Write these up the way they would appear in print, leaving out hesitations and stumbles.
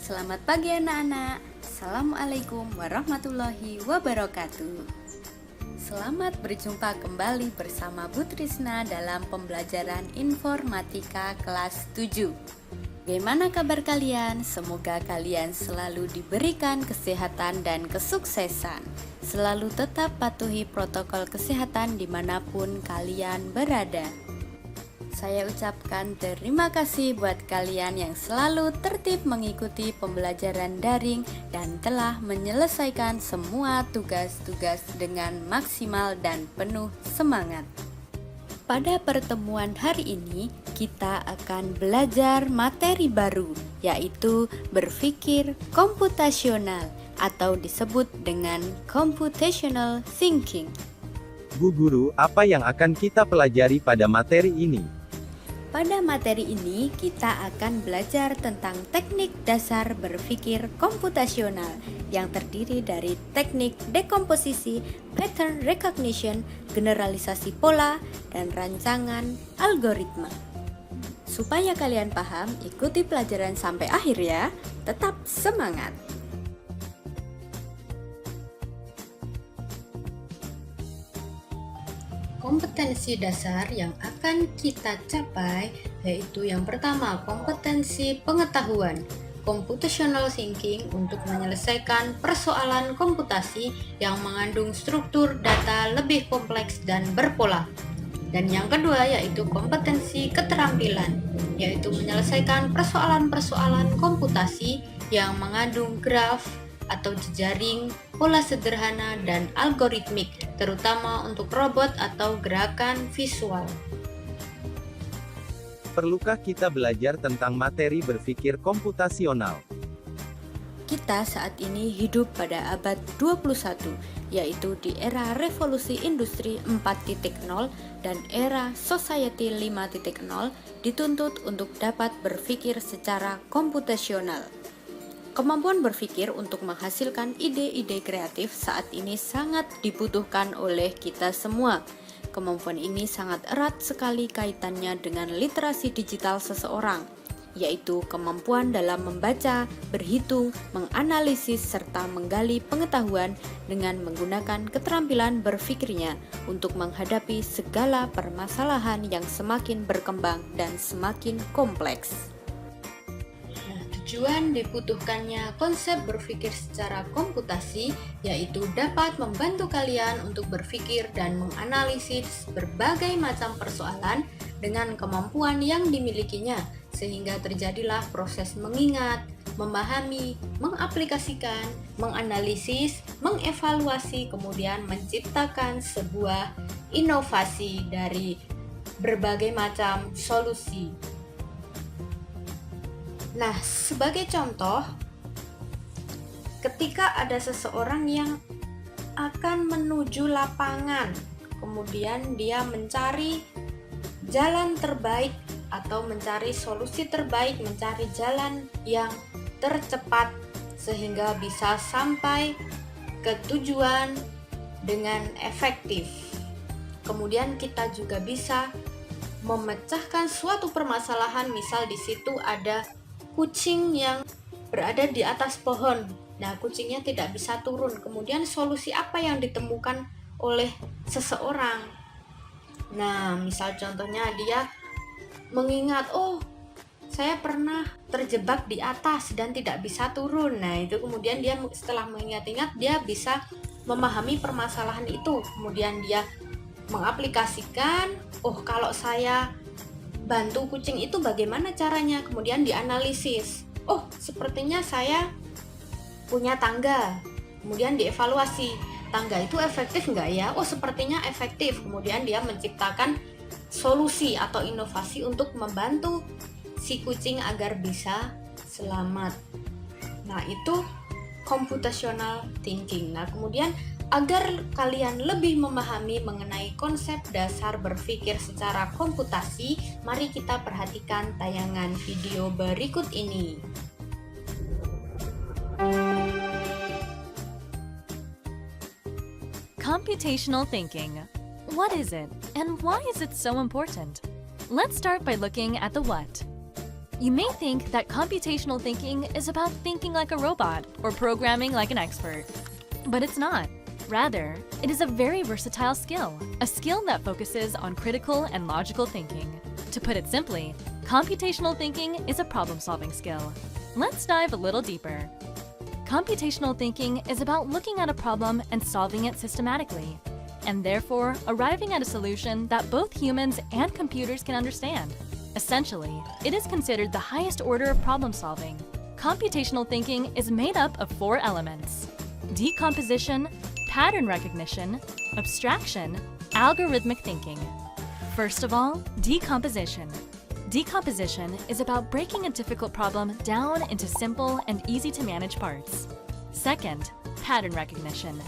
Selamat pagi anak-anak. Assalamualaikum warahmatullahi wabarakatuh. Selamat berjumpa kembali bersama Bu Trisna dalam pembelajaran informatika kelas 7. Bagaimana kabar kalian? Semoga kalian selalu diberikan kesehatan dan kesuksesan. Selalu tetap patuhi protokol kesehatan dimanapun kalian berada. Saya ucapkan terima kasih buat kalian yang selalu tertib mengikuti pembelajaran daring dan telah menyelesaikan semua tugas-tugas dengan maksimal dan penuh semangat. Pada pertemuan hari ini, kita akan belajar materi baru, yaitu berpikir komputasional atau disebut dengan computational thinking. Bu Guru, apa yang akan kita pelajari pada materi ini? Pada materi ini, kita akan belajar tentang teknik dasar berpikir komputasional yang terdiri dari teknik dekomposisi, pattern recognition, generalisasi pola, dan rancangan algoritma. Supaya kalian paham, ikuti pelajaran sampai akhir ya. Tetap semangat! Kompetensi dasar yang akan kita capai yaitu yang pertama, kompetensi pengetahuan computational thinking untuk menyelesaikan persoalan komputasi yang mengandung struktur data lebih kompleks dan berpola. Dan yang kedua yaitu kompetensi keterampilan, yaitu menyelesaikan persoalan-persoalan komputasi yang mengandung graf atau jejaring, pola sederhana, dan algoritmik, terutama untuk robot atau gerakan visual. Perlukah kita belajar tentang materi berpikir komputasional? Kita saat ini hidup pada abad 21, yaitu di era revolusi industri 4.0 dan era society 5.0 dituntut untuk dapat berpikir secara komputasional. Kemampuan berpikir untuk menghasilkan ide-ide kreatif saat ini sangat dibutuhkan oleh kita semua. Kemampuan ini sangat erat sekali kaitannya dengan literasi digital seseorang, yaitu kemampuan dalam membaca, berhitung, menganalisis, serta menggali pengetahuan dengan menggunakan keterampilan berpikirnya untuk menghadapi segala permasalahan yang semakin berkembang dan semakin kompleks. Tujuan dibutuhkannya konsep berpikir secara komputasi yaitu dapat membantu kalian untuk berpikir dan menganalisis berbagai macam persoalan dengan kemampuan yang dimilikinya, sehingga terjadilah proses mengingat, memahami, mengaplikasikan, menganalisis, mengevaluasi, kemudian menciptakan sebuah inovasi dari berbagai macam solusi. Nah, sebagai contoh, ketika ada seseorang yang akan menuju lapangan, kemudian dia mencari jalan terbaik atau mencari solusi terbaik, mencari jalan yang tercepat sehingga bisa sampai ke tujuan dengan efektif. Kemudian kita juga bisa memecahkan suatu permasalahan, misal di situ ada kucing yang berada di atas pohon. Nah, kucingnya tidak bisa turun. Kemudian solusi apa yang ditemukan oleh seseorang? Nah, misal contohnya dia mengingat, oh, saya pernah terjebak di atas dan tidak bisa turun. Nah, itu kemudian dia setelah mengingat-ingat, dia bisa memahami permasalahan itu. Kemudian dia mengaplikasikan, oh, kalau saya bantu kucing itu bagaimana caranya, kemudian dianalisis, oh sepertinya saya punya tangga, kemudian dievaluasi, tangga itu efektif nggak ya, oh sepertinya efektif, kemudian dia menciptakan solusi atau inovasi untuk membantu si kucing agar bisa selamat. Nah, itu computational thinking. Nah, kemudian agar kalian lebih memahami mengenai konsep dasar berpikir secara komputasi, mari kita perhatikan tayangan video berikut ini. Computational thinking. What is it, and why is it so important? Let's start by looking at the what. You may think that computational thinking is about thinking like a robot or programming like an expert, but it's not. Rather, it is a very versatile skill, a skill that focuses on critical and logical thinking. To put it simply, computational thinking is a problem-solving skill. Let's dive a little deeper. Computational thinking is about looking at a problem and solving it systematically, and therefore arriving at a solution that both humans and computers can understand. Essentially, it is considered the highest order of problem solving. Computational thinking is made up of 4 elements: decomposition, pattern recognition, abstraction, algorithmic thinking. First of all, decomposition. Decomposition is about breaking a difficult problem down into simple and easy to manage parts. Second, pattern recognition.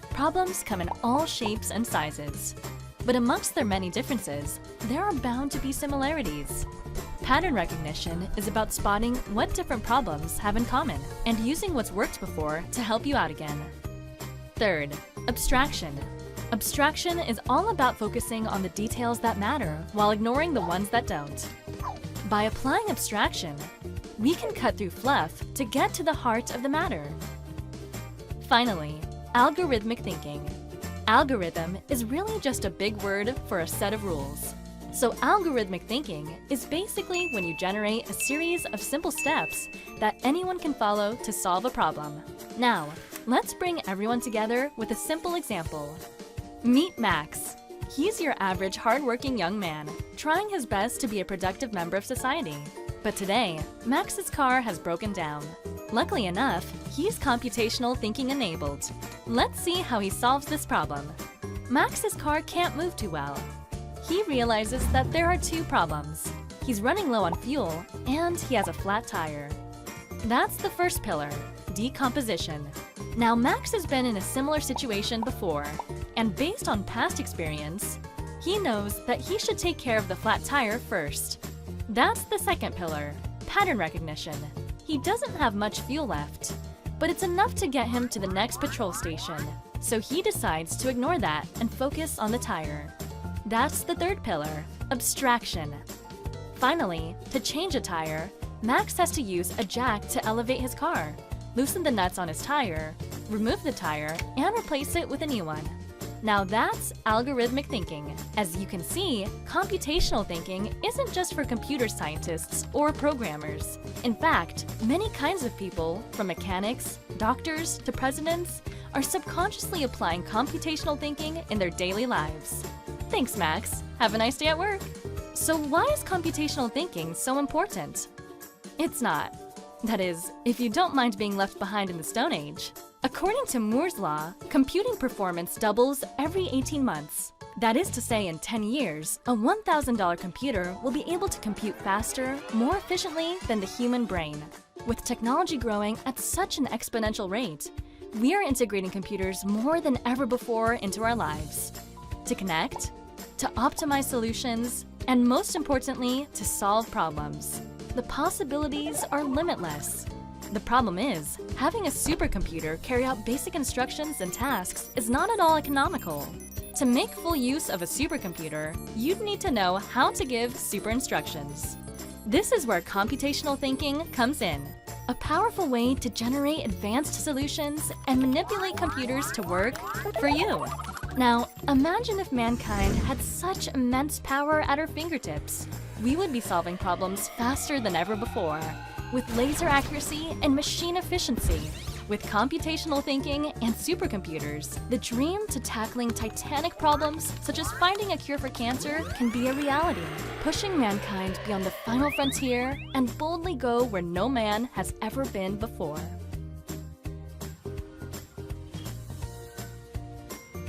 Problems come in all shapes and sizes. But amongst their many differences, there are bound to be similarities. Pattern recognition is about spotting what different problems have in common and using what's worked before to help you out again. Third, abstraction. Abstraction is all about focusing on the details that matter while ignoring the ones that don't. By applying abstraction, we can cut through fluff to get to the heart of the matter. Finally, algorithmic thinking. Algorithm is really just a big word for a set of rules. So algorithmic thinking is basically when you generate a series of simple steps that anyone can follow to solve a problem. Now, let's bring everyone together with a simple example. Meet Max. He's your average hardworking young man, trying his best to be a productive member of society. But today, Max's car has broken down. Luckily enough, he's computational thinking enabled. Let's see how he solves this problem. Max's car can't move too well. He realizes that there are 2 problems. He's running low on fuel, and he has a flat tire. That's the first pillar, decomposition. Now Max has been in a similar situation before, and based on past experience, he knows that he should take care of the flat tire first. That's the second pillar, pattern recognition. He doesn't have much fuel left, but it's enough to get him to the next petrol station, so he decides to ignore that and focus on the tire. That's the third pillar, abstraction. Finally, to change a tire, Max has to use a jack to elevate his car, loosen the nuts on his tire, remove the tire, and replace it with a new one. Now that's algorithmic thinking. As you can see, computational thinking isn't just for computer scientists or programmers. In fact, many kinds of people, from mechanics, doctors, to presidents, are subconsciously applying computational thinking in their daily lives. Thanks, Max. Have a nice day at work. So why is computational thinking so important? It's not. That is, if you don't mind being left behind in the Stone Age. According to Moore's law, computing performance doubles every 18 months. That is to say, in 10 years, a $1,000 computer will be able to compute faster, more efficiently than the human brain. With technology growing at such an exponential rate, we are integrating computers more than ever before into our lives. To connect, to optimize solutions, and most importantly, to solve problems. The possibilities are limitless. The problem is, having a supercomputer carry out basic instructions and tasks is not at all economical. To make full use of a supercomputer, you'd need to know how to give super instructions. This is where computational thinking comes in, a powerful way to generate advanced solutions and manipulate computers to work for you. Now, imagine if mankind had such immense power at our fingertips. We would be solving problems faster than ever before, with laser accuracy and machine efficiency. With computational thinking and supercomputers, the dream to tackling titanic problems such as finding a cure for cancer can be a reality, pushing mankind beyond the final frontier and boldly go where no man has ever been before.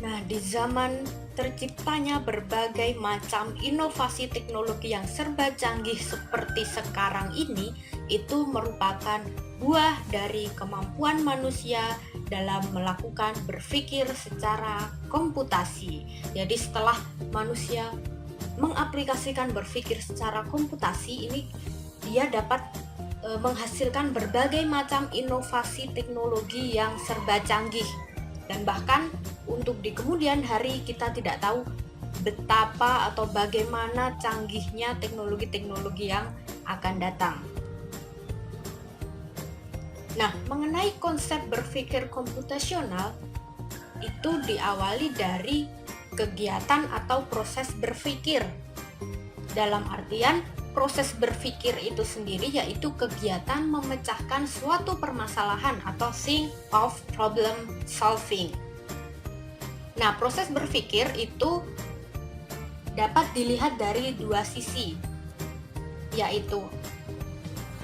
Nah, di zaman terciptanya berbagai macam inovasi teknologi yang serba canggih seperti sekarang ini, itu merupakan buah dari kemampuan manusia dalam melakukan berpikir secara komputasi. Jadi setelah manusia mengaplikasikan berpikir secara komputasi ini, dia dapat menghasilkan berbagai macam inovasi teknologi yang serba canggih. Dan bahkan untuk di kemudian hari kita tidak tahu betapa atau bagaimana canggihnya teknologi-teknologi yang akan datang. Nah, mengenai konsep berpikir komputasional, itu diawali dari kegiatan atau proses berpikir. Dalam artian, proses berpikir itu sendiri yaitu kegiatan memecahkan suatu permasalahan atau think of problem solving. Nah, proses berpikir itu dapat dilihat dari dua sisi, yaitu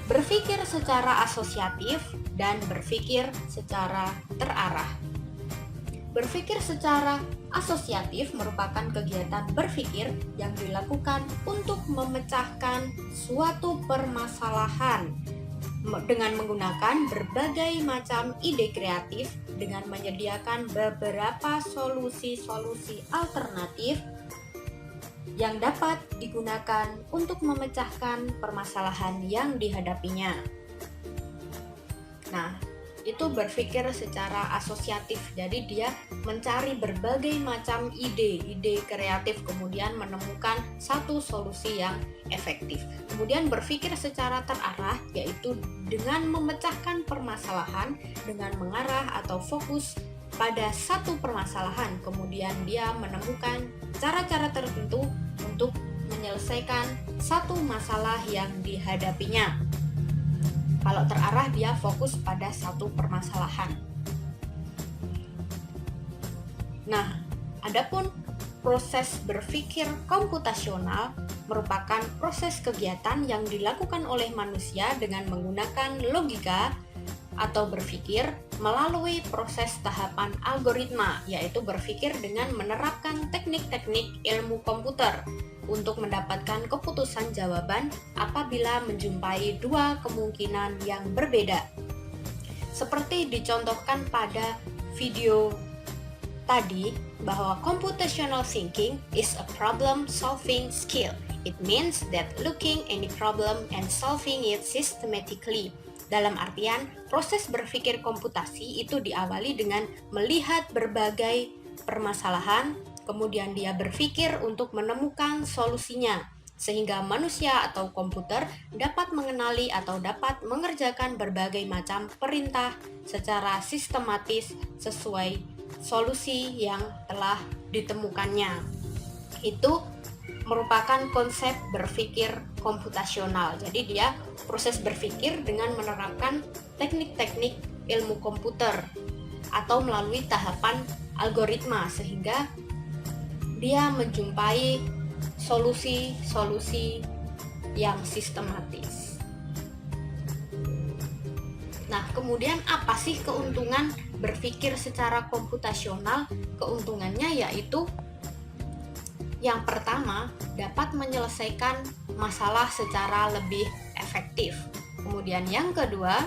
berpikir secara asosiatif dan berpikir secara terarah. Berpikir secara asosiatif merupakan kegiatan berpikir yang dilakukan untuk memecahkan suatu permasalahan dengan menggunakan berbagai macam ide kreatif dengan menyediakan beberapa solusi-solusi alternatif yang dapat digunakan untuk memecahkan permasalahan yang dihadapinya. Nah, itu berpikir secara asosiatif, jadi dia mencari berbagai macam ide kreatif, kemudian menemukan satu solusi yang efektif. Kemudian berpikir secara terarah, yaitu dengan memecahkan permasalahan dengan mengarah atau fokus pada satu permasalahan, kemudian dia menemukan cara-cara tertentu untuk menyelesaikan satu masalah yang dihadapinya. Kalau terarah, dia fokus pada satu permasalahan. Nah, adapun proses berpikir komputasional merupakan proses kegiatan yang dilakukan oleh manusia dengan menggunakan logika atau berpikir melalui proses tahapan algoritma, yaitu berpikir dengan menerapkan teknik-teknik ilmu komputer untuk mendapatkan keputusan jawaban apabila menjumpai dua kemungkinan yang berbeda. Seperti dicontohkan pada video tadi, bahwa computational thinking is a problem-solving skill. It means that looking any problem and solving it systematically. Dalam artian, proses berpikir komputasi itu diawali dengan melihat berbagai permasalahan, kemudian dia berpikir untuk menemukan solusinya, sehingga manusia atau komputer dapat mengenali atau dapat mengerjakan berbagai macam perintah secara sistematis sesuai solusi yang telah ditemukannya. Itu merupakan konsep berpikir komputasional. Jadi dia proses berpikir dengan menerapkan teknik-teknik ilmu komputer atau melalui tahapan algoritma, sehingga dia menjumpai solusi-solusi yang sistematis. Nah, kemudian apa sih keuntungan berpikir secara komputasional? Keuntungannya yaitu yang pertama, dapat menyelesaikan masalah secara lebih efektif. Kemudian yang kedua,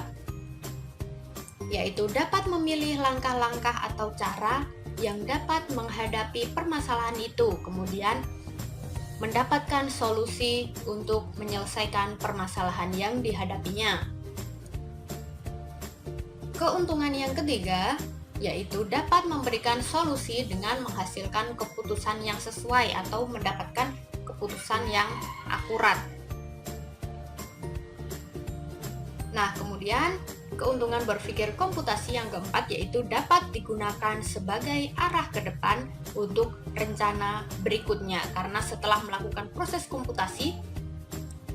yaitu dapat memilih langkah-langkah atau cara yang dapat menghadapi permasalahan itu, kemudian mendapatkan solusi untuk menyelesaikan permasalahan yang dihadapinya. Keuntungan yang ketiga, yaitu dapat memberikan solusi dengan menghasilkan keputusan yang sesuai atau mendapatkan keputusan yang akurat. Nah, kemudian keuntungan berpikir komputasi yang keempat yaitu dapat digunakan sebagai arah ke depan untuk rencana berikutnya, karena setelah melakukan proses komputasi,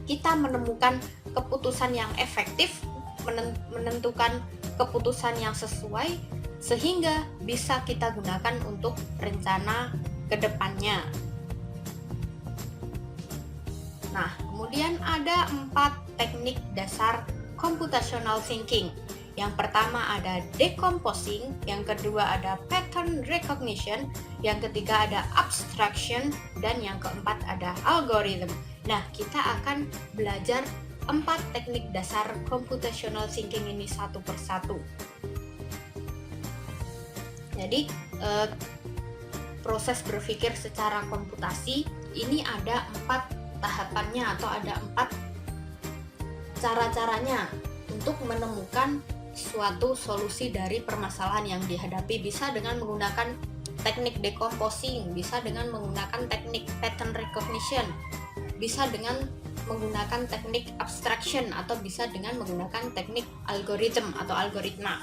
kita menemukan keputusan yang efektif, menentukan keputusan yang sesuai, sehingga bisa kita gunakan untuk rencana ke depannya. Nah, kemudian ada 4 teknik dasar computational thinking. Yang pertama ada decomposing, yang kedua ada pattern recognition, yang ketiga ada abstraction, dan yang keempat ada algorithm. Nah, kita akan belajar 4 teknik dasar computational thinking ini satu persatu. Jadi proses berpikir secara komputasi ini ada 4 tahapannya atau ada 4 cara-caranya untuk menemukan suatu solusi dari permasalahan yang dihadapi. Bisa dengan menggunakan teknik decomposing, bisa dengan menggunakan teknik pattern recognition, bisa dengan menggunakan teknik abstraction atau bisa dengan menggunakan teknik algoritma.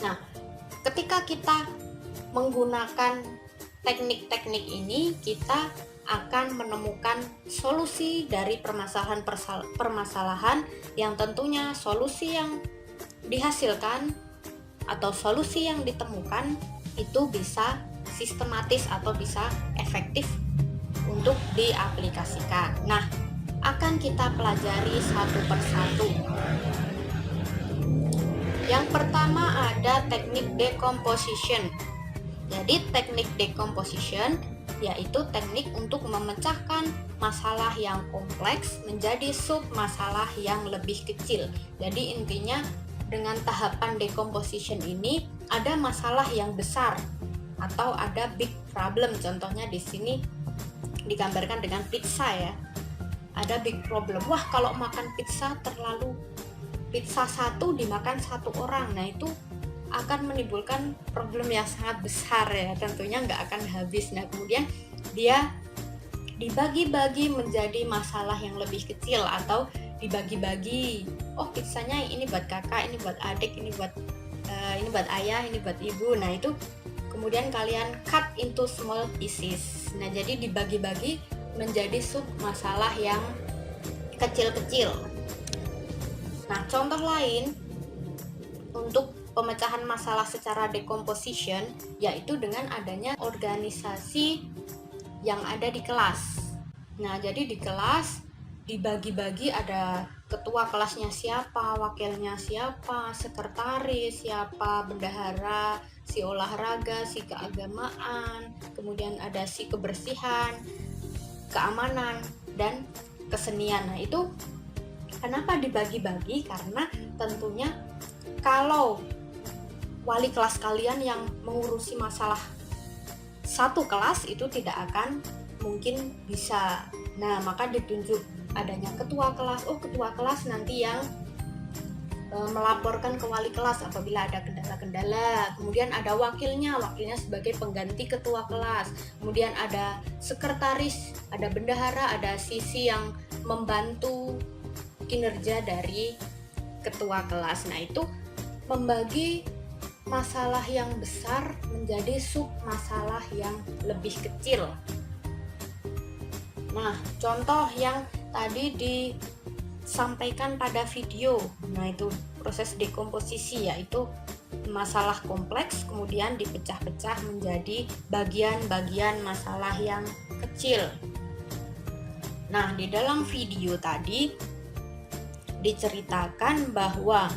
Nah, ketika kita menggunakan teknik-teknik ini, kita akan menemukan solusi dari permasalahan yang tentunya solusi yang dihasilkan atau solusi yang ditemukan itu bisa sistematis atau bisa efektif untuk diaplikasikan. Nah, akan kita pelajari satu persatu. Yang pertama ada teknik decomposition. Jadi teknik decomposition yaitu teknik untuk memecahkan masalah yang kompleks menjadi sub masalah yang lebih kecil. Jadi intinya dengan tahapan decomposition ini ada masalah yang besar atau ada big problem. Contohnya di sini digambarkan dengan pizza ya. Ada big problem. Wah, kalau makan pizza pizza satu dimakan satu orang. Nah, itu akan menimbulkan problem yang sangat besar ya, tentunya nggak akan habis. Nah, kemudian dia dibagi-bagi menjadi masalah yang lebih kecil atau dibagi-bagi. Oh, pizzanya ini buat kakak, ini buat adik, ini buat ayah, ini buat ibu. Nah, itu kemudian kalian cut into small pieces. Nah, jadi dibagi-bagi menjadi sub masalah yang kecil-kecil. Nah, contoh lain untuk pemecahan masalah secara decomposition yaitu dengan adanya organisasi yang ada di kelas. Nah, jadi di kelas dibagi-bagi, ada ketua kelasnya siapa, wakilnya siapa, sekretaris siapa, bendahara, si olahraga, si keagamaan, kemudian ada si kebersihan, keamanan, dan kesenian. Nah, itu kenapa dibagi-bagi? Karena tentunya kalau wali kelas kalian yang mengurusi masalah satu kelas itu tidak akan mungkin bisa. Nah, maka ditunjuk adanya ketua kelas. Oh, ketua kelas nanti yang melaporkan ke wali kelas apabila ada kendala-kendala. Kemudian ada wakilnya sebagai pengganti ketua kelas. Kemudian ada sekretaris, ada bendahara, ada sisi yang membantu kinerja dari ketua kelas. Nah, itu membagi masalah yang besar menjadi sub masalah yang lebih kecil. Nah, contoh yang tadi disampaikan pada video, nah itu proses dekomposisi, yaitu masalah kompleks kemudian dipecah-pecah menjadi bagian-bagian masalah yang kecil. Nah, di dalam video tadi diceritakan bahwa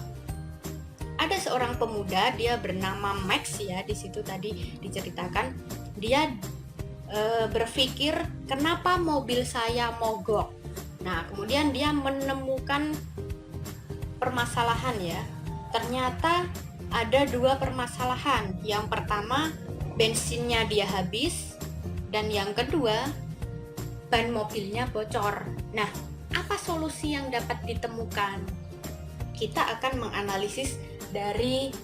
ada seorang pemuda, dia bernama Max ya. Di situ tadi diceritakan dia berpikir kenapa mobil saya mogok. Nah, kemudian dia menemukan permasalahan ya. Ternyata ada dua permasalahan. Yang pertama, bensinnya dia habis, dan yang kedua, ban mobilnya bocor. Nah, apa solusi yang dapat ditemukan? Kita akan menganalisis dari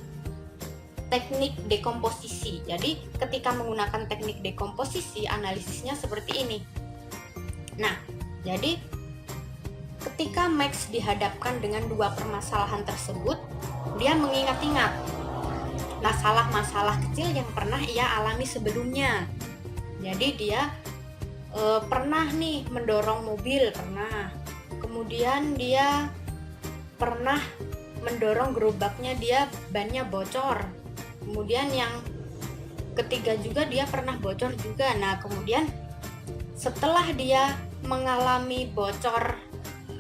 teknik dekomposisi. Jadi ketika menggunakan teknik dekomposisi, analisisnya seperti ini. Nah, jadi ketika Max dihadapkan dengan dua permasalahan tersebut, dia mengingat-ingat masalah-masalah kecil yang pernah ia alami sebelumnya. Jadi dia pernah nih mendorong mobil, pernah. Kemudian dia pernah mendorong gerobaknya, dia bannya bocor. Kemudian yang ketiga juga dia pernah bocor juga. Nah, kemudian setelah dia mengalami bocor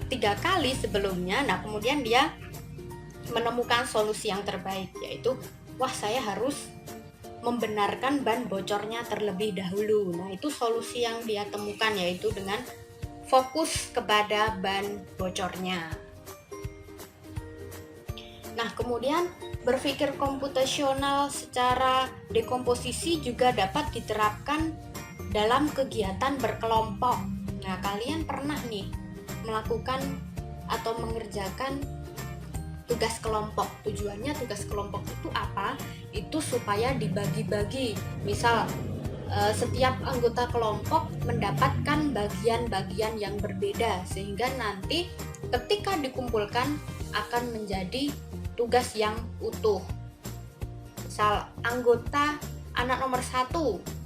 3 kali sebelumnya, nah kemudian dia menemukan solusi yang terbaik, yaitu wah, saya harus membenarkan ban bocornya terlebih dahulu. Nah, itu solusi yang dia temukan, yaitu dengan fokus kepada ban bocornya. Nah, kemudian berpikir komputasional secara dekomposisi juga dapat diterapkan dalam kegiatan berkelompok. Nah, kalian pernah nih melakukan atau mengerjakan tugas kelompok. Tujuannya tugas kelompok itu apa? Itu supaya dibagi-bagi. Misal setiap anggota kelompok mendapatkan bagian-bagian yang berbeda, sehingga nanti ketika dikumpulkan akan menjadi tugas yang utuh. Misal anggota anak nomor 1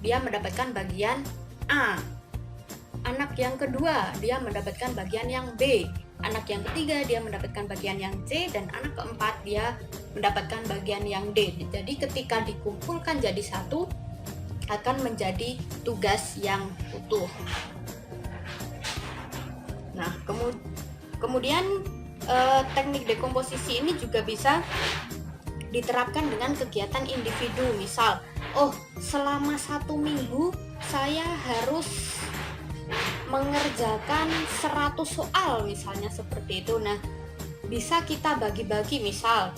dia mendapatkan bagian A, anak yang kedua dia mendapatkan bagian yang B, anak yang ketiga dia mendapatkan bagian yang C, dan anak keempat dia mendapatkan bagian yang D. Jadi ketika dikumpulkan jadi satu akan menjadi tugas yang utuh. Nah, kemudian teknik dekomposisi ini juga bisa diterapkan dengan kegiatan individu. Misal, selama 1 minggu saya harus mengerjakan 100 soal, misalnya seperti itu. Nah, bisa kita bagi-bagi. Misal,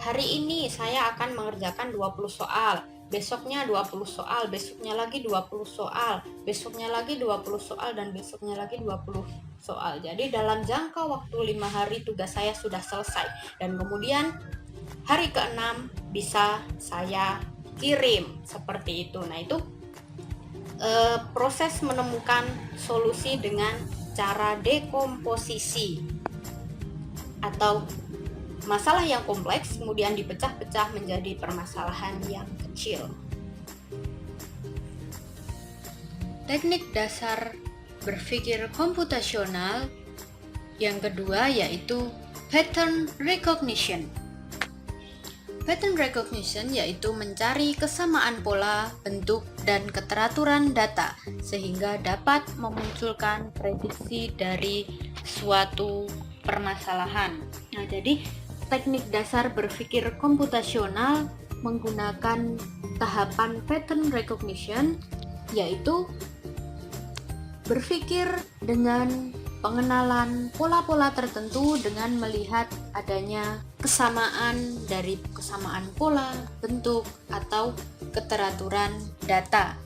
hari ini saya akan mengerjakan 20 soal, besoknya 20 soal, besoknya lagi 20 soal, besoknya lagi 20 soal, dan besoknya lagi 20 soal. Jadi dalam jangka waktu 5 hari tugas saya sudah selesai, dan kemudian hari ke-6 bisa saya kirim, seperti itu. Nah, itu proses menemukan solusi dengan cara dekomposisi, atau masalah yang kompleks kemudian dipecah-pecah menjadi permasalahan yang kecil. Teknik dasar berpikir komputasional yang kedua yaitu pattern recognition. Pattern recognition yaitu mencari kesamaan pola, bentuk, dan keteraturan data sehingga dapat memunculkan prediksi dari suatu permasalahan. Nah, jadi teknik dasar berpikir komputasional menggunakan tahapan pattern recognition, yaitu berpikir dengan pengenalan pola-pola tertentu dengan melihat adanya kesamaan dari kesamaan pola, bentuk, atau keteraturan data.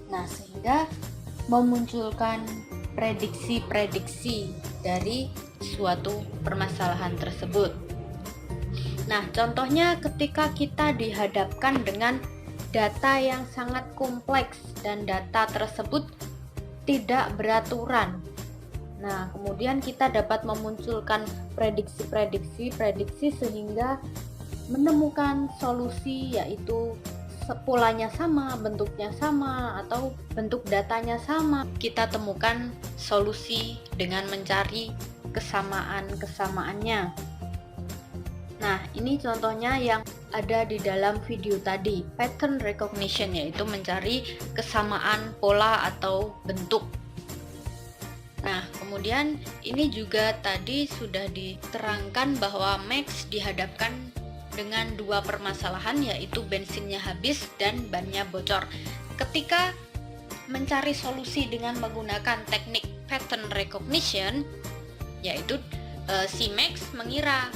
Nah, sehingga memunculkan prediksi-prediksi dari suatu permasalahan tersebut. Nah, contohnya ketika kita dihadapkan dengan data yang sangat kompleks dan data tersebut tidak beraturan. Nah, kemudian kita dapat memunculkan prediksi sehingga menemukan solusi, yaitu polanya sama, bentuknya sama, atau bentuk datanya sama. Kita temukan solusi dengan mencari kesamaan-kesamaannya. Nah, ini contohnya yang ada di dalam video tadi, pattern recognition, yaitu mencari kesamaan pola atau bentuk. Nah, kemudian ini juga tadi sudah diterangkan bahwa Max dihadapkan dengan 2 permasalahan, yaitu bensinnya habis dan bannya bocor. Ketika mencari solusi dengan menggunakan teknik pattern recognition, yaitu si Max mengira,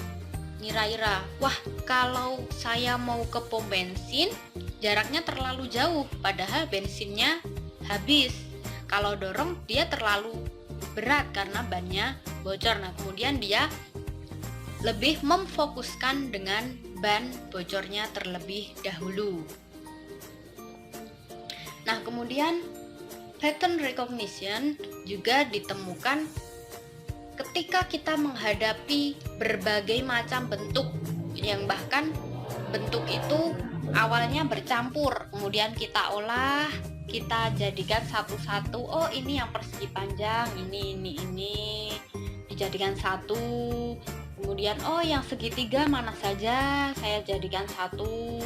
wah, kalau saya mau ke pom bensin jaraknya terlalu jauh, padahal bensinnya habis. Kalau dorong dia terlalu berat karena bannya bocor. Nah, kemudian dia lebih memfokuskan dengan ban bocornya terlebih dahulu. Nah, kemudian pattern recognition juga ditemukan ketika kita menghadapi berbagai macam bentuk, yang bahkan bentuk itu awalnya bercampur, kemudian kita olah, kita jadikan satu-satu. Oh, ini yang persegi panjang, ini dijadikan satu. Kemudian yang segitiga mana saja saya jadikan satu.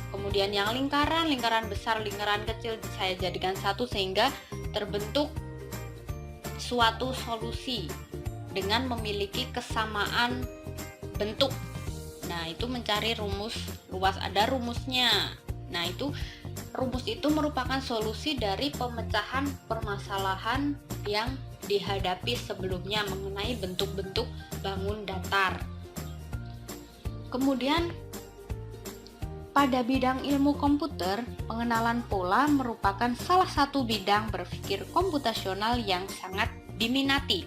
Kemudian yang lingkaran besar, lingkaran kecil saya jadikan satu, sehingga terbentuk suatu solusi dengan memiliki kesamaan bentuk. Nah, itu mencari rumus luas, ada rumusnya. Nah, rumus itu merupakan solusi dari pemecahan permasalahan yang dihadapi sebelumnya mengenai bentuk-bentuk bangun datar. Kemudian pada bidang ilmu komputer, pengenalan pola merupakan salah satu bidang berpikir komputasional yang sangat diminati.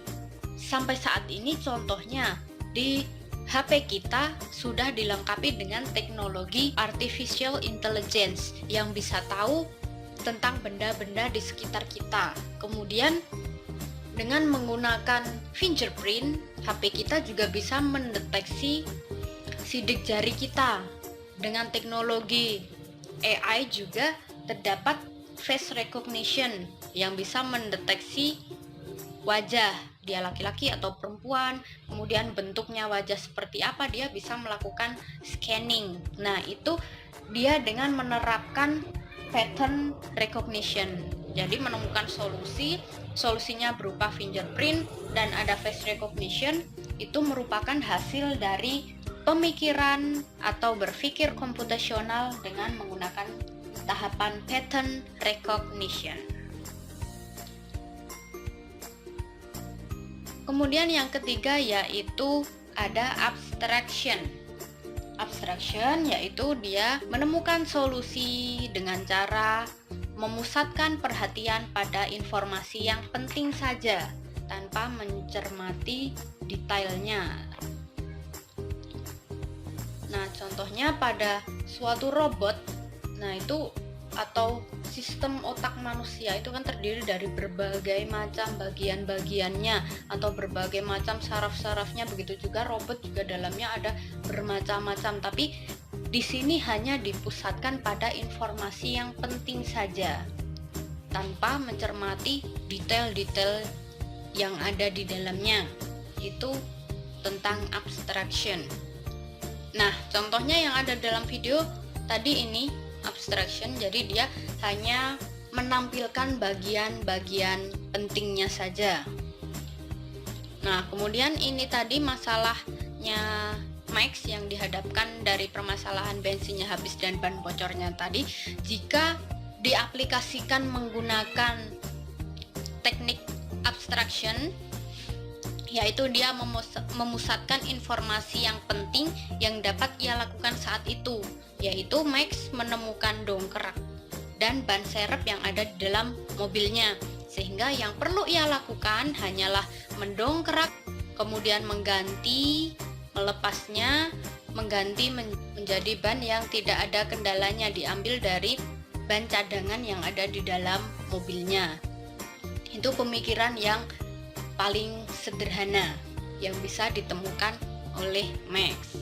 Sampai saat ini contohnya di HP kita sudah dilengkapi dengan teknologi artificial intelligence yang bisa tahu tentang benda-benda di sekitar kita. Kemudian dengan menggunakan fingerprint, HP kita juga bisa mendeteksi sidik jari kita. Dengan teknologi AI juga terdapat face recognition yang bisa mendeteksi wajah, dia laki-laki atau perempuan, kemudian bentuknya wajah seperti apa, dia bisa melakukan scanning. Nah, itu dia dengan menerapkan pattern recognition. Jadi menemukan solusinya berupa fingerprint dan ada face recognition, itu merupakan hasil dari pemikiran atau berpikir komputasional dengan menggunakan tahapan pattern recognition. Kemudian yang ketiga yaitu ada abstraction. Abstraction yaitu dia menemukan solusi dengan cara memusatkan perhatian pada informasi yang penting saja tanpa mencermati detailnya. Nah, contohnya pada suatu robot, nah itu atau sistem otak manusia itu kan terdiri dari berbagai macam bagian-bagiannya atau berbagai macam saraf-sarafnya. Begitu juga robot juga dalamnya ada bermacam-macam, tapi di sini hanya dipusatkan pada informasi yang penting saja tanpa mencermati detail-detail yang ada di dalamnya. Itu tentang abstraction. Nah, contohnya yang ada dalam video tadi ini abstraction, jadi dia hanya menampilkan bagian-bagian pentingnya saja. Nah, kemudian ini tadi masalahnya Max yang dihadapkan dari permasalahan bensinnya habis dan ban bocornya tadi. Jika diaplikasikan menggunakan teknik abstraction, yaitu dia memusatkan informasi yang penting yang dapat ia lakukan saat itu, yaitu Max menemukan dongkrak dan ban serep yang ada di dalam mobilnya, sehingga yang perlu ia lakukan hanyalah mendongkrak, kemudian mengganti, melepasnya, mengganti menjadi ban yang tidak ada kendalanya, diambil dari ban cadangan yang ada di dalam mobilnya. Itu pemikiran yang paling sederhana yang bisa ditemukan oleh Max.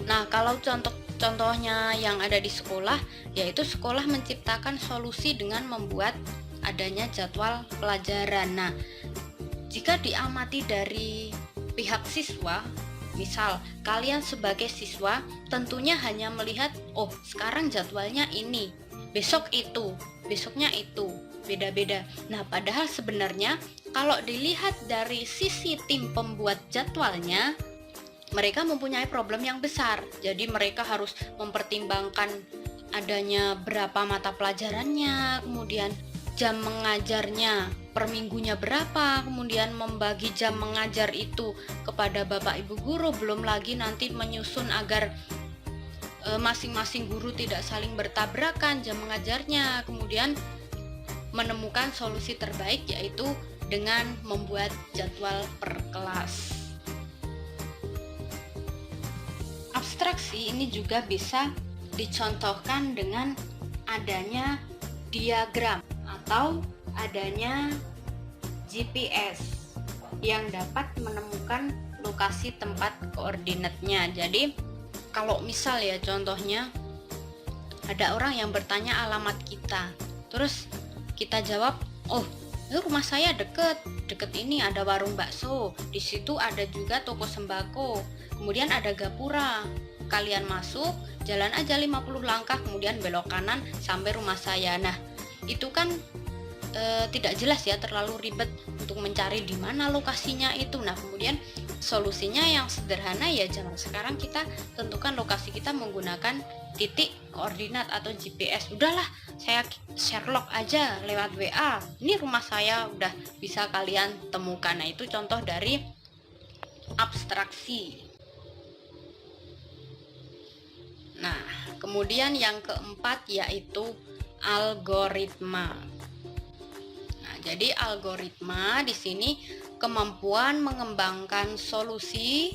Nah, kalau contohnya yang ada di sekolah, yaitu sekolah menciptakan solusi dengan membuat adanya jadwal pelajaran. Nah, jika diamati dari pihak siswa, misal kalian sebagai siswa tentunya hanya melihat, oh sekarang jadwalnya ini, besok itu, besoknya itu, beda-beda. Nah, padahal sebenarnya kalau dilihat dari sisi tim pembuat jadwalnya, mereka mempunyai problem yang besar. Jadi mereka harus mempertimbangkan adanya berapa mata pelajarannya, kemudian jam mengajarnya per minggunya berapa, kemudian membagi jam mengajar itu kepada bapak ibu guru, belum lagi nanti menyusun agar masing-masing guru tidak saling bertabrakan jam mengajarnya, kemudian menemukan solusi terbaik yaitu dengan membuat jadwal per kelas. Abstraksi ini juga bisa dicontohkan dengan adanya diagram atau adanya GPS yang dapat menemukan lokasi tempat koordinatnya. Jadi kalau misal ya contohnya ada orang yang bertanya alamat kita, terus kita jawab, oh rumah saya deket ini ada warung bakso, di situ ada juga toko sembako, kemudian ada gapura, kalian masuk, jalan aja 50 langkah, kemudian belok kanan sampai rumah saya. Nah, itu kan tidak jelas ya, terlalu ribet untuk mencari di mana lokasinya itu. Nah, kemudian solusinya yang sederhana ya, zaman sekarang kita tentukan lokasi kita menggunakan titik koordinat atau GPS. Udahlah, saya Sherlock aja lewat WA, ini rumah saya, udah bisa kalian temukan. Nah, itu contoh dari abstraksi. Nah, kemudian yang keempat yaitu algoritma. Nah, jadi algoritma di sini kemampuan mengembangkan solusi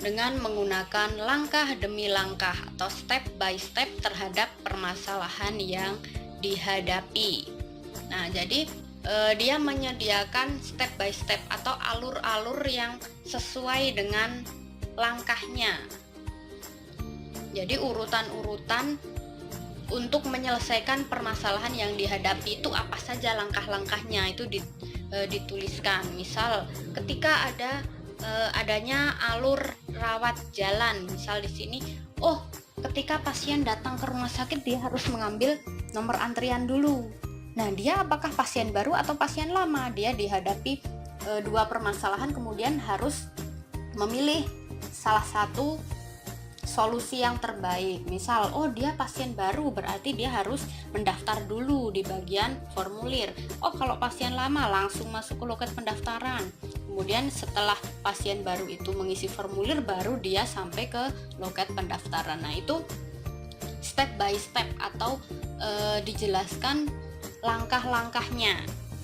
dengan menggunakan langkah demi langkah atau step by step terhadap permasalahan yang dihadapi. Nah, jadi dia menyediakan step by step atau alur-alur yang sesuai dengan langkahnya. Jadi urutan-urutan untuk menyelesaikan permasalahan yang dihadapi itu apa saja langkah-langkahnya itu dituliskan. Misal ketika adanya alur rawat jalan, misal di sini, ketika pasien datang ke rumah sakit dia harus mengambil nomor antrian dulu. Nah, dia apakah pasien baru atau pasien lama? Dia dihadapi dua permasalahan, kemudian harus memilih salah satu solusi yang terbaik. Misal, dia pasien baru, berarti dia harus mendaftar dulu di bagian formulir. Kalau pasien lama langsung masuk ke loket pendaftaran. Kemudian setelah pasien baru itu mengisi formulir, baru dia sampai ke loket pendaftaran. Nah, itu step by step atau dijelaskan langkah-langkahnya,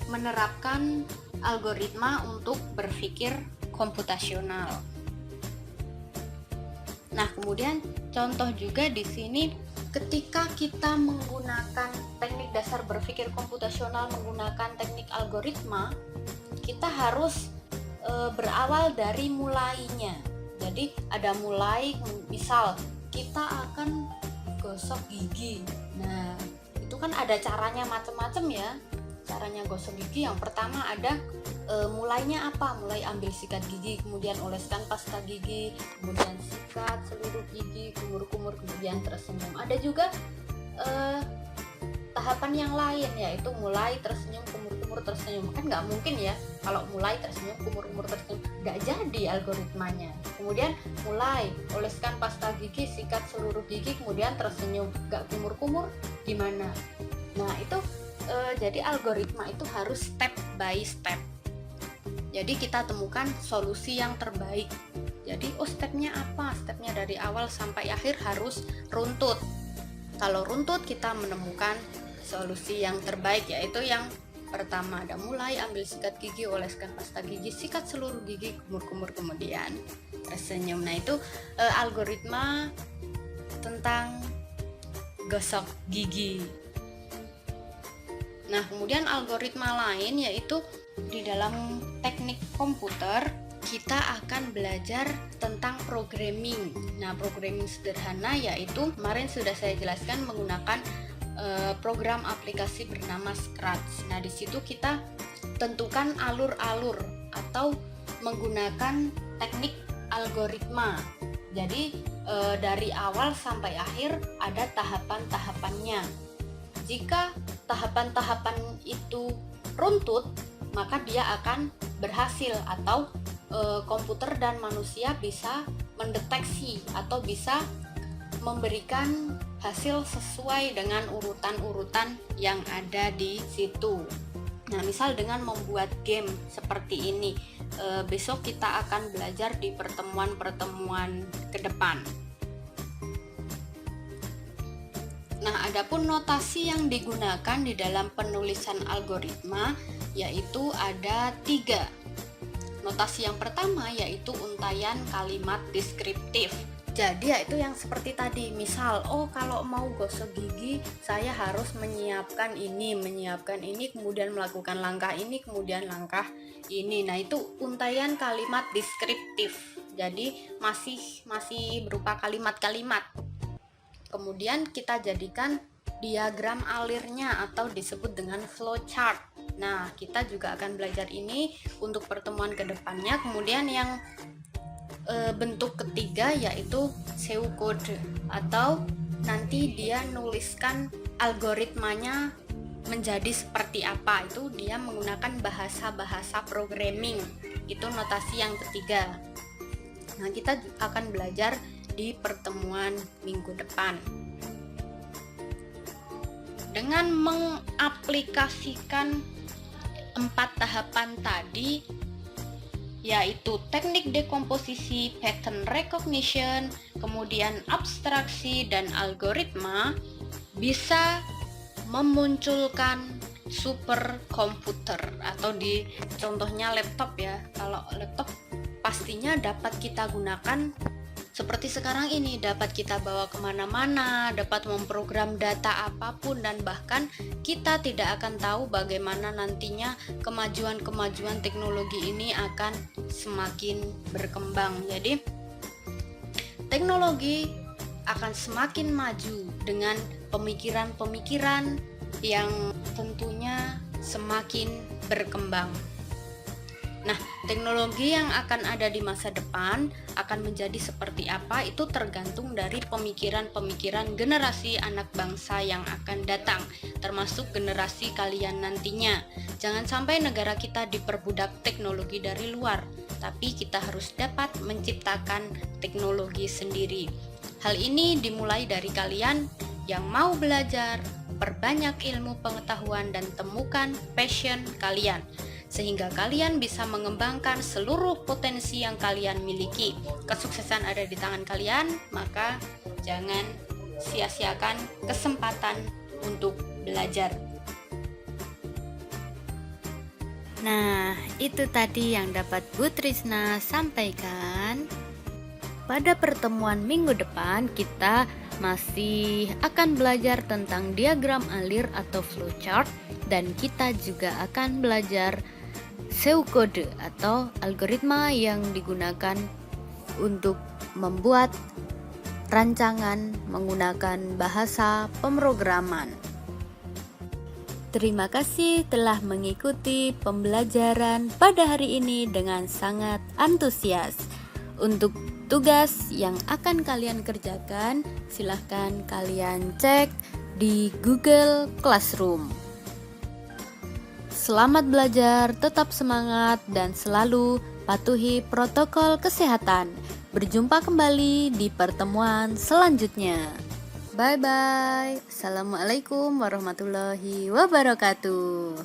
menerapkan algoritma untuk berpikir komputasional. Nah, kemudian contoh juga di sini ketika kita menggunakan teknik dasar berpikir komputasional menggunakan teknik algoritma, kita harus berawal dari mulainya. Jadi ada mulai, misal kita akan gosok gigi. Nah, itu kan ada caranya macam-macam ya. Caranya gosok gigi yang pertama ada mulainya apa? Mulai ambil sikat gigi, kemudian oleskan pasta gigi, kemudian sikat seluruh gigi, kumur-kumur, kemudian tersenyum. Ada juga tahapan yang lain, yaitu mulai tersenyum, kumur-kumur, tersenyum. Kan nggak mungkin ya kalau mulai tersenyum, kumur-kumur, tersenyum, nggak jadi algoritmanya. Kemudian mulai oleskan pasta gigi, sikat seluruh gigi, kemudian tersenyum, nggak kumur-kumur, gimana? Nah, itu jadi algoritma itu harus step by step. Jadi kita temukan solusi yang terbaik. Jadi stepnya apa? Stepnya dari awal sampai akhir harus runtut. Kalau runtut kita menemukan solusi yang terbaik, yaitu yang pertama ada mulai ambil sikat gigi, oleskan pasta gigi, sikat seluruh gigi, kumur-kumur, kemudian tersenyum. Nah, itu algoritma tentang gosok gigi. Nah, kemudian algoritma lain yaitu di dalam teknik komputer kita akan belajar tentang programming. Nah, programming sederhana yaitu kemarin sudah saya jelaskan menggunakan program aplikasi bernama Scratch. Nah, di situ kita tentukan alur-alur atau menggunakan teknik algoritma. Jadi dari awal sampai akhir ada tahapan-tahapannya. Jika tahapan-tahapan itu runtut, maka dia akan berhasil atau komputer dan manusia bisa mendeteksi atau bisa memberikan hasil sesuai dengan urutan-urutan yang ada di situ. Nah, misal dengan membuat game seperti ini, besok kita akan belajar di pertemuan-pertemuan ke depan. Nah, adapun notasi yang digunakan di dalam penulisan algoritma yaitu ada 3. Notasi yang pertama yaitu untaian kalimat deskriptif. Jadi yaitu yang seperti tadi, misal kalau mau gosok gigi saya harus menyiapkan ini, kemudian melakukan langkah ini, kemudian langkah ini. Nah, itu untaian kalimat deskriptif. Jadi masih berupa kalimat-kalimat. Kemudian kita jadikan diagram alirnya atau disebut dengan flowchart. Nah, kita juga akan belajar ini untuk pertemuan kedepannya. Kemudian yang bentuk ketiga yaitu pseudocode, atau nanti dia nuliskan algoritmanya menjadi seperti apa. Itu dia menggunakan bahasa-bahasa programming. Itu notasi yang ketiga. Nah, kita akan belajar di pertemuan minggu depan. Dengan mengaplikasikan 4 tahapan tadi, yaitu teknik dekomposisi, pattern recognition, kemudian abstraksi, dan algoritma, bisa memunculkan superkomputer atau di contohnya laptop ya. Kalau laptop pastinya dapat kita gunakan seperti sekarang ini dapat kita bawa kemana-mana, dapat memprogram data apapun, dan bahkan kita tidak akan tahu bagaimana nantinya kemajuan-kemajuan teknologi ini akan semakin berkembang. Jadi teknologi akan semakin maju dengan pemikiran-pemikiran yang tentunya semakin berkembang. Nah, teknologi yang akan ada di masa depan akan menjadi seperti apa itu tergantung dari pemikiran-pemikiran generasi anak bangsa yang akan datang, termasuk generasi kalian nantinya. Jangan sampai negara kita diperbudak teknologi dari luar, tapi kita harus dapat menciptakan teknologi sendiri. Hal ini dimulai dari kalian yang mau belajar, perbanyak ilmu pengetahuan dan temukan passion kalian, sehingga kalian bisa mengembangkan seluruh potensi yang kalian miliki. Kesuksesan ada di tangan kalian, maka jangan sia-siakan kesempatan untuk belajar. Nah, itu tadi yang dapat Bu Trisna sampaikan. Pada pertemuan minggu depan kita masih akan belajar tentang diagram alir atau flowchart, dan kita juga akan belajar pseudocode atau algoritma yang digunakan untuk membuat rancangan menggunakan bahasa pemrograman. Terima kasih telah mengikuti pembelajaran pada hari ini dengan sangat antusias. Untuk tugas yang akan kalian kerjakan, silahkan kalian cek di Google Classroom. Selamat belajar, tetap semangat, dan selalu patuhi protokol kesehatan. Berjumpa kembali di pertemuan selanjutnya. Bye-bye. Assalamualaikum warahmatullahi wabarakatuh.